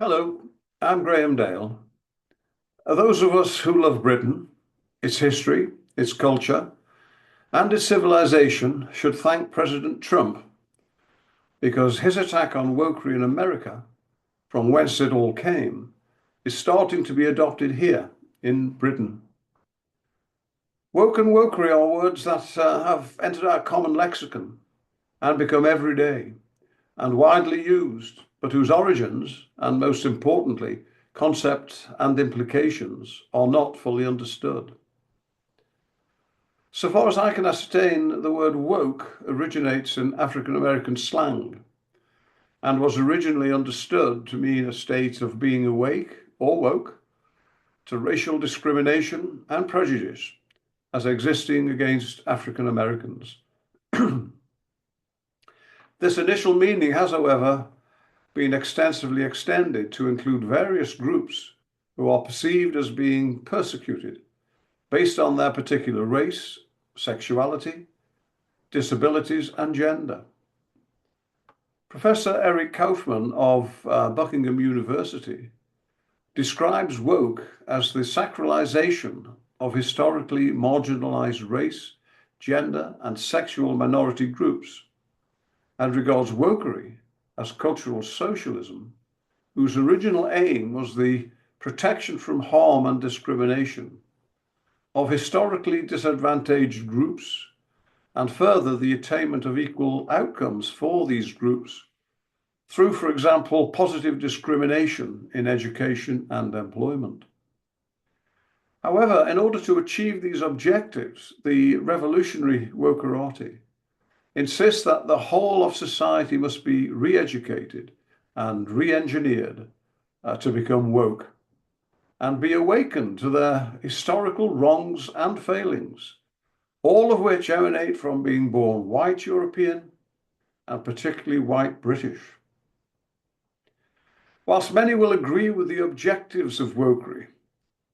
Hello, I'm Graham Dale. Those of us who love Britain, its history, its culture, and its civilization should thank President Trump because his attack on wokery in America, from whence it all came, is starting to be adopted here in Britain. Woke and wokery are words that have entered our common lexicon and become everyday and widely used, but whose origins, and most importantly, concept and implications, are not fully understood. So far as I can ascertain, the word woke originates in African American slang and was originally understood to mean a state of being awake or woke to racial discrimination and prejudice as existing against African Americans. This initial meaning has, however, been extensively extended to include various groups who are perceived as being persecuted based on their particular race, sexuality, disabilities, and gender. Professor Eric Kaufman of Buckingham University describes woke as the sacralization of historically marginalized race, gender, and sexual minority groups, and regards wokery as cultural socialism, whose original aim was the protection from harm and discrimination of historically disadvantaged groups, and further the attainment of equal outcomes for these groups through, for example, positive discrimination in education and employment. However, in order to achieve these objectives, the revolutionary wokerati insists that the whole of society must be re-educated and re-engineered to become woke and be awakened to their historical wrongs and failings, all of which emanate from being born white European and particularly white British. Whilst many will agree with the objectives of wokery,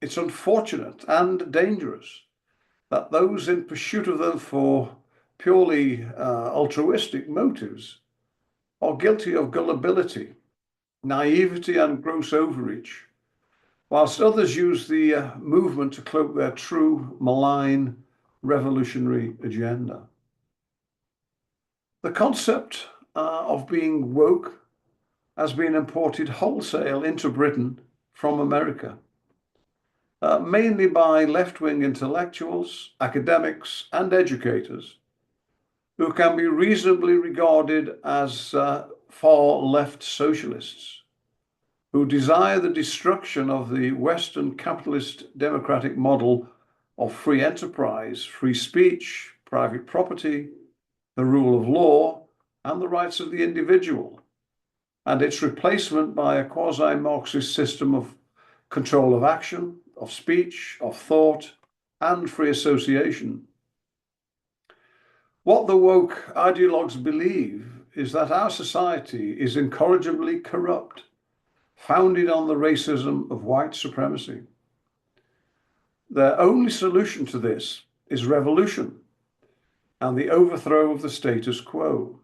it's unfortunate and dangerous that those in pursuit of them for purely altruistic motives are guilty of gullibility, naivety, and gross overreach, whilst others use the movement to cloak their true malign revolutionary agenda. The concept of being woke has been imported wholesale into Britain from America, mainly by left-wing intellectuals, academics, and educators who can be reasonably regarded as far-left socialists who desire the destruction of the Western capitalist democratic model of free enterprise, free speech, private property, the rule of law, and the rights of the individual, and its replacement by a quasi-Marxist system of control of action, of speech, of thought, and free association. What the woke ideologues believe is that our society is incorrigibly corrupt, founded on the racism of white supremacy. Their only solution to this is revolution and the overthrow of the status quo.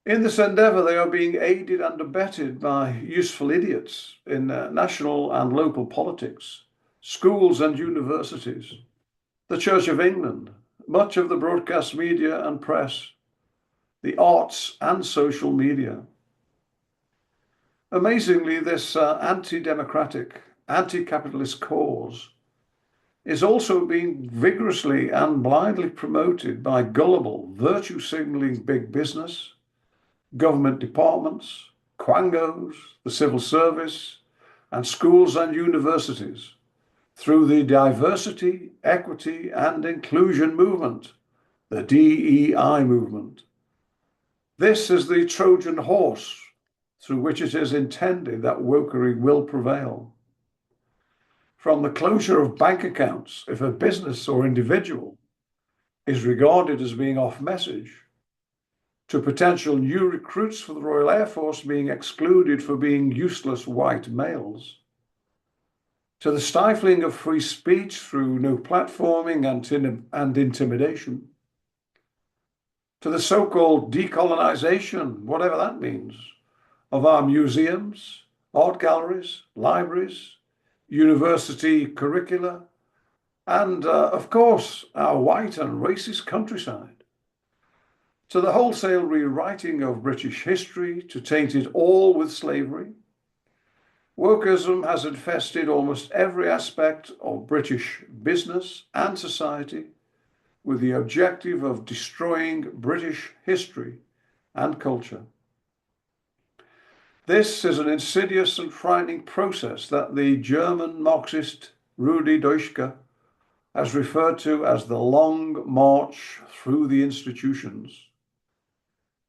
In this endeavor, they are being aided and abetted by useful idiots in national and local politics, schools and universities, the Church of England, much of the broadcast media and press, the arts and social media. Amazingly, this anti-democratic, anti-capitalist cause is also being vigorously and blindly promoted by gullible, virtue-signaling big business, government departments, quangos, the civil service, and schools and universities through the diversity, equity, and inclusion movement, the DEI movement. This is the Trojan horse through which it is intended that wokery will prevail. From the closure of bank accounts, if a business or individual is regarded as being off message, to potential new recruits for the Royal Air Force being excluded for being useless white males, to the stifling of free speech through no platforming and intimidation, to the so-called decolonization, whatever that means, of our museums, art galleries, libraries, university curricula, and, of course, our white and racist countryside. To the wholesale rewriting of British history to taint it all with slavery, wokeism has infested almost every aspect of British business and society with the objective of destroying British history and culture. This is an insidious and frightening process that the German Marxist Rudi Deuschke has referred to as the long march through the institutions,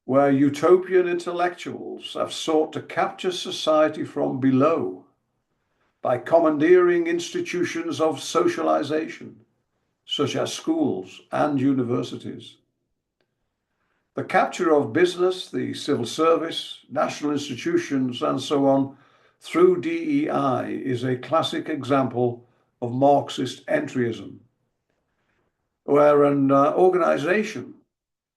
where utopian intellectuals have sought to capture society from below by commandeering institutions of socialization, such as schools and universities. The capture of business, the civil service, national institutions, and so on through DEI is a classic example of Marxist entryism, where an organization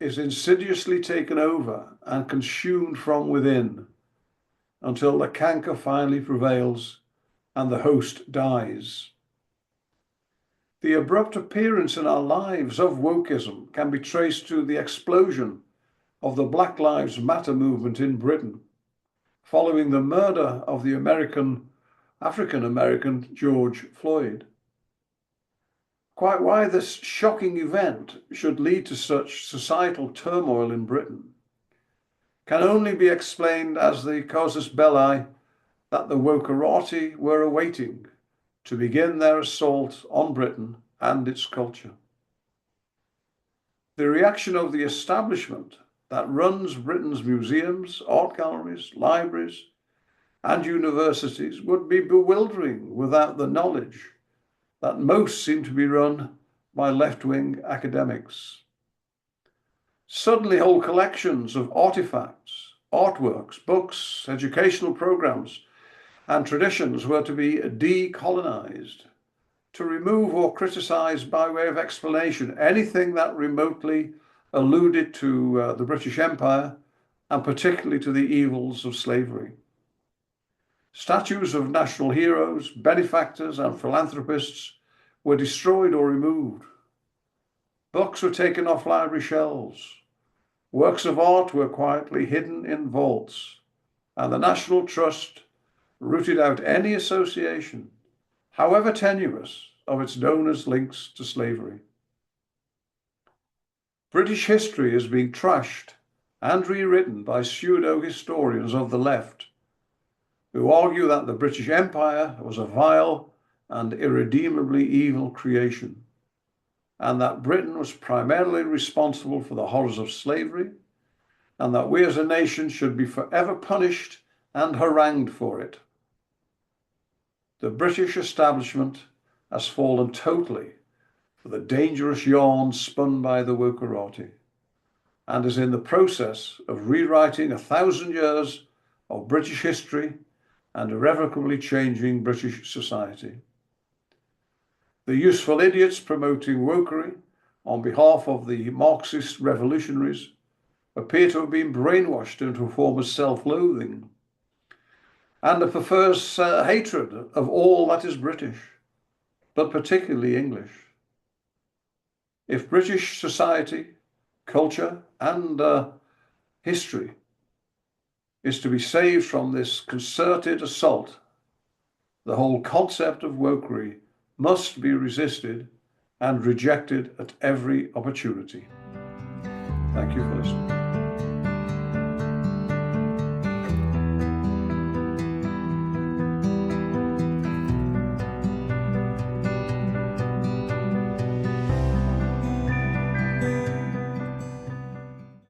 is insidiously taken over and consumed from within until the canker finally prevails and the host dies. The abrupt appearance in our lives of wokeism can be traced to the explosion of the Black Lives Matter movement in Britain, following the murder of the African-American George Floyd. Quite why this shocking event should lead to such societal turmoil in Britain can only be explained as the casus belli that the wokerati were awaiting to begin their assault on Britain and its culture. The reaction of the establishment that runs Britain's museums, art galleries, libraries, and universities would be bewildering without the knowledge that most seem to be run by left-wing academics. Suddenly, whole collections of artifacts, artworks, books, educational programs, and traditions were to be decolonized, to remove or criticize by way of explanation anything that remotely alluded to the British Empire, and particularly to the evils of slavery. Statues of national heroes, benefactors, and philanthropists were destroyed or removed. Books were taken off library shelves. Works of art were quietly hidden in vaults, and the National Trust rooted out any association, however tenuous, of its donors' links to slavery. British history is being trashed and rewritten by pseudo-historians of the left, who argue that the British Empire was a vile and irredeemably evil creation, and that Britain was primarily responsible for the horrors of slavery, and that we as a nation should be forever punished and harangued for it. The British establishment has fallen totally for the dangerous yarn spun by the wokerati, and is in the process of rewriting 1,000 years of British history and irrevocably changing British society. The useful idiots promoting wokery on behalf of the Marxist revolutionaries appear to have been brainwashed into a form of self-loathing and a perverse hatred of all that is British, but particularly English. If British society, culture, and history is to be saved from this concerted assault, the whole concept of wokery must be resisted and rejected at every opportunity. Thank you for listening.